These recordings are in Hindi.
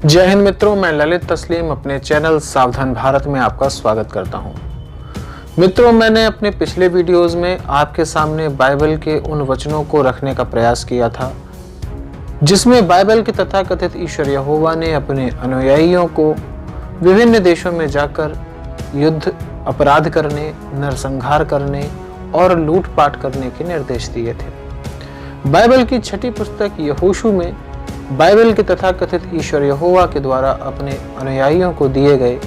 जय हिंद मित्रों, मैं ललित तस्लीम अपने चैनल सावधान भारत में आपका स्वागत करता हूं। मित्रों, मैंने अपने पिछले वीडियोस में आपके सामने बाइबल के उन वचनों को रखने का प्रयास किया था जिसमें बाइबल के तथाकथित ईश्वर यहोवा ने अपने अनुयायियों को विभिन्न देशों में जाकर युद्ध, अपराध करने, नरसंहार करने और लूटपाट करने के निर्देश दिए थे। बाइबल की छठी पुस्तक यहोशू में बाइबल के तथाकथित ईश्वर यहोवा के द्वारा अपने अनुयायियों को दिए गए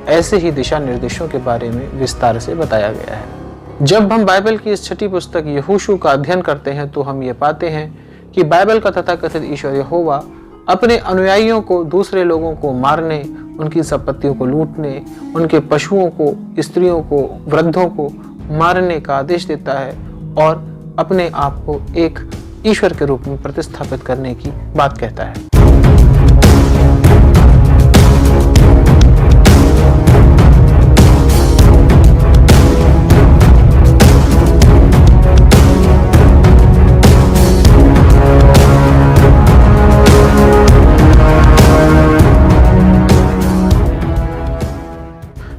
ऐसे ही दिशा निर्देशों के बारे में विस्तार से बताया गया है। जब हम बाइबल की इस छठी पुस्तक यहोशू का अध्ययन करते हैं तो हम ये पाते हैं कि बाइबल का तथाकथित ईश्वर यहोवा अपने अनुयायियों को दूसरे लोगों को मारने, उनकी संपत्तियों को लूटने, उनके पशुओं को, स्त्रियों को, वृद्धों को मारने का आदेश देता है और अपने आप को एक ईश्वर के रूप में प्रतिस्थापित करने की बात कहता है।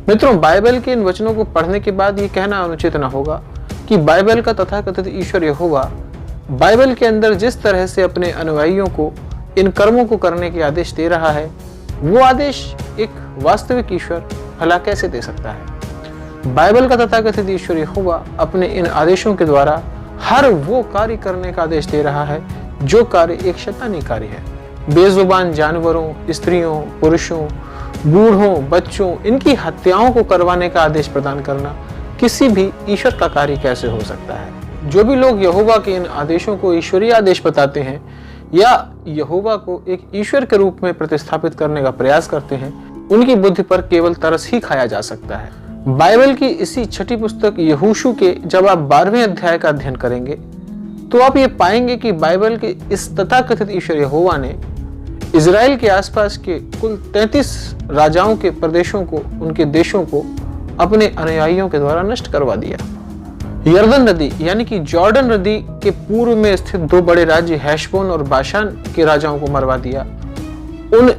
मित्रों, बाइबल के इन वचनों को पढ़ने के बाद ये कहना अनुचित न होगा कि बाइबल का तथाकथित ईश्वर यहोवा बाइबल के अंदर जिस तरह से अपने अनुयायियों को इन कर्मों को करने के आदेश दे रहा है, वो आदेश एक वास्तविक ईश्वर भला कैसे दे सकता है। बाइबल का तथाकथित ईश्वर यहोवा अपने इन आदेशों के द्वारा हर वो कार्य करने का आदेश दे रहा है जो कार्य एक शैतानी कार्य है। बेजुबान जानवरों, स्त्रियों, पुरुषों, बूढ़ों, बच्चों, इनकी हत्याओं को करवाने का आदेश प्रदान करना किसी भी ईश्वर का कार्य कैसे हो सकता है। जो भी लोग यहोवा के इन आदेशों को ईश्वरीय आदेश बताते हैं या यहोवा को एक ईश्वर के रूप में प्रतिस्थापित करने का प्रयास करते हैं, उनकी बुद्धि पर केवल तरस ही खाया जा सकता है। बाइबल की इसी छठी पुस्तक यहोशू के जब आप 12वें अध्याय का अध्ययन करेंगे तो आप ये पाएंगे कि बाइबल के इस तथाकथित ईश्वर यहोवा ने इजराइल के आसपास के कुल 33 राजाओं के प्रदेशों को, उनके देशों को अपने अनुयायियों के द्वारा नष्ट करवा दिया। यरदन नदी यानी कि जॉर्डन नदी के पूर्व में स्थित दो बड़े राज्य हेशबोन और बाशान के राजाओं को मरवा दिया, उन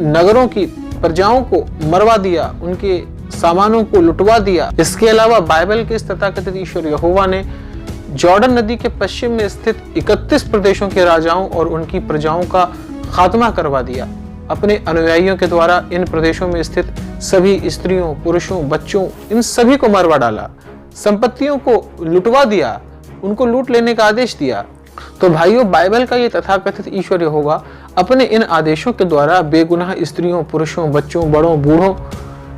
नगरों की प्रजाओं को मरवा दिया, उनके सामानों को लुटवा दिया। इसके अलावा बाइबल के इस तथाकथित ईश्वर यहोवा ने जॉर्डन नदी के पश्चिम में स्थित 31 प्रदेशों के राजाओं और उनकी प्रजाओं का खात्मा करवा दिया। अपने अनुयायियों के द्वारा इन प्रदेशों में स्थित सभी स्त्रियों, पुरुषों, बच्चों, इन सभी को मरवा डाला, संपत्तियों को लुटवा दिया, उनको लूट लेने का आदेश दिया। तो भाइयों, बाइबल का ये तथाकथित ईश्वर यहोवा अपने इन आदेशों के द्वारा बेगुनाह स्त्रियों, पुरुषों, बच्चों, बड़ों, बूढ़ों,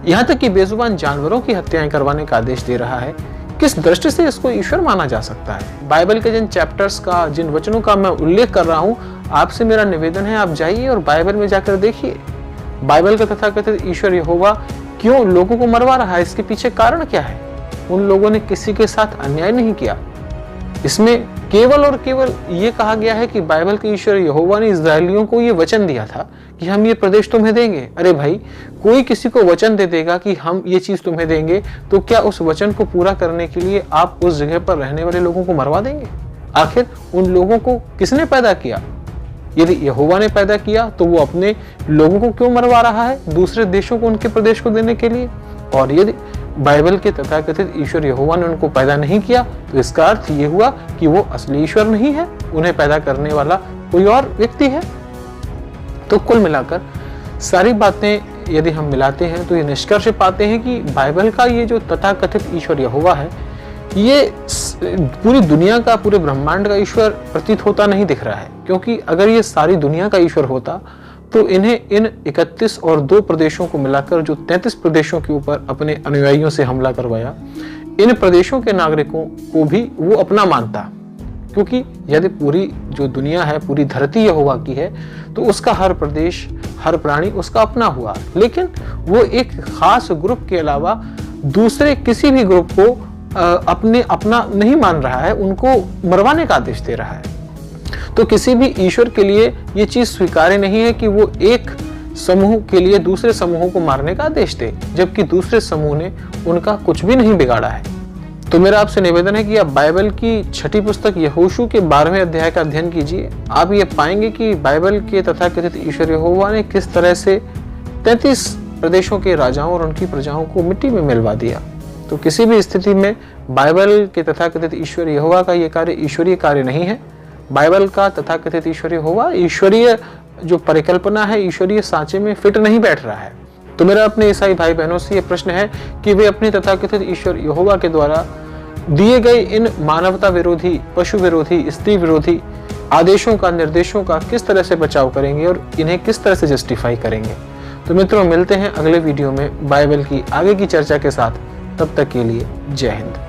यहाँ तक कि बेजुबान जानवरों की हत्याएं करवाने का आदेश दे रहा है। किस दृष्टि से इसको ईश्वर माना जा सकता है। बाइबल के जिन चैप्टर्स का, जिन वचनों का मैं उल्लेख कर रहा हूँ, आपसे मेरा निवेदन है आप जाइए और बाइबल में जाकर देखिए बाइबल का तथाकथित ईश्वर यहोवा क्यों लोगों को मरवा रहा है, इसके पीछे कारण क्या है। उन लोगों ने किसी के साथ अन्याय नहीं किया। इसमें केवल और केवल ये कहा गया है कि बाइबल के ईश्वर यहोवा ने इस्राएलियों को ये वचन दिया था कि हम ये प्रदेश तुम्हें देंगे। अरे भाई, कोई किसी को वचन दे देगा कि हम ये चीज तुम्हें देंगे, तो क्या उस वचन को पूरा करने के लिए आप उस जगह पर रहने वाले लोगों को मरवा देंगे? आखिर उन लोगों को किसने पैदा किया? यदि यहोवा ने पैदा किया तो वो अपने लोगों को क्यों मरवा रहा है, दूसरे देशों को, उनके प्रदेश को देने के लिए? और यदि बाइबल के तथाकथित ईश्वर यहोवा ने उनको पैदा नहीं किया तो इसका अर्थ ये हुआ कि वो असली ईश्वर नहीं है, उन्हें पैदा करने वाला कोई और व्यक्ति है। तो कुल मिलाकर सारी बातें यदि हम मिलाते हैं तो ये निष्कर्ष पाते हैं कि बाइबल का ये जो तथाकथित ईश्वर यहोवा है, ये पूरी दुनिया का, पूरे ब्रह्मांड का ईश्वर प्रतीत होता नहीं दिख रहा है। क्योंकि अगर ये सारी दुनिया का ईश्वर होता तो इन्हें इन 31 और 2 प्रदेशों को मिलाकर जो 33 प्रदेशों के ऊपर अपने अनुयायियों से हमला करवाया, इन प्रदेशों के नागरिकों को भी वो अपना मानता। क्योंकि यदि पूरी जो दुनिया है, पूरी धरती यहोवा की है, तो उसका हर प्रदेश, हर प्राणी उसका अपना हुआ। लेकिन वो एक खास ग्रुप के अलावा दूसरे किसी भी ग्रुप को अपना नहीं मान रहा है, उनको मरवाने का आदेश दे रहा है। तो किसी भी ईश्वर के लिए ये चीज स्वीकार्य नहीं है कि वो एक समूह के लिए दूसरे समूहों को मारने का आदेश दे, जबकि दूसरे समूह ने उनका कुछ भी नहीं बिगाड़ा है। तो मेरा आपसे निवेदन है कि आप बाइबल की छठी पुस्तक यहोशू के 12वें अध्याय का अध्ययन कीजिए। आप ये पाएंगे कि बाइबल के तथाकथित ईश्वर यहोवा ने किस तरह से 33 प्रदेशों के राजाओं और उनकी प्रजाओं को मिट्टी में मिलवा दिया। तो किसी भी स्थिति में बाइबल के तथाकथित ईश्वर यहोवा का ये कार्य ईश्वरीय कार्य नहीं है। बाइबल का तथाकथित ईश्वर यहोवा ईश्वरीय जो परिकल्पना है, ईश्वरीय सांचे में फिट नहीं बैठ रहा है। तो मेरा अपने ईसाई भाई बहनों से ये प्रश्न है कि वे अपने तथाकथित ईश्वर यहोवा के द्वारा दिए गए इन मानवता विरोधी, पशु विरोधी, स्त्री विरोधी आदेशों का, निर्देशों का किस तरह से बचाव करेंगे और इन्हें किस तरह से जस्टिफाई करेंगे। तो मित्रों, मिलते हैं अगले वीडियो में बाइबल की आगे की चर्चा के साथ। तब तक के लिए जय हिंद।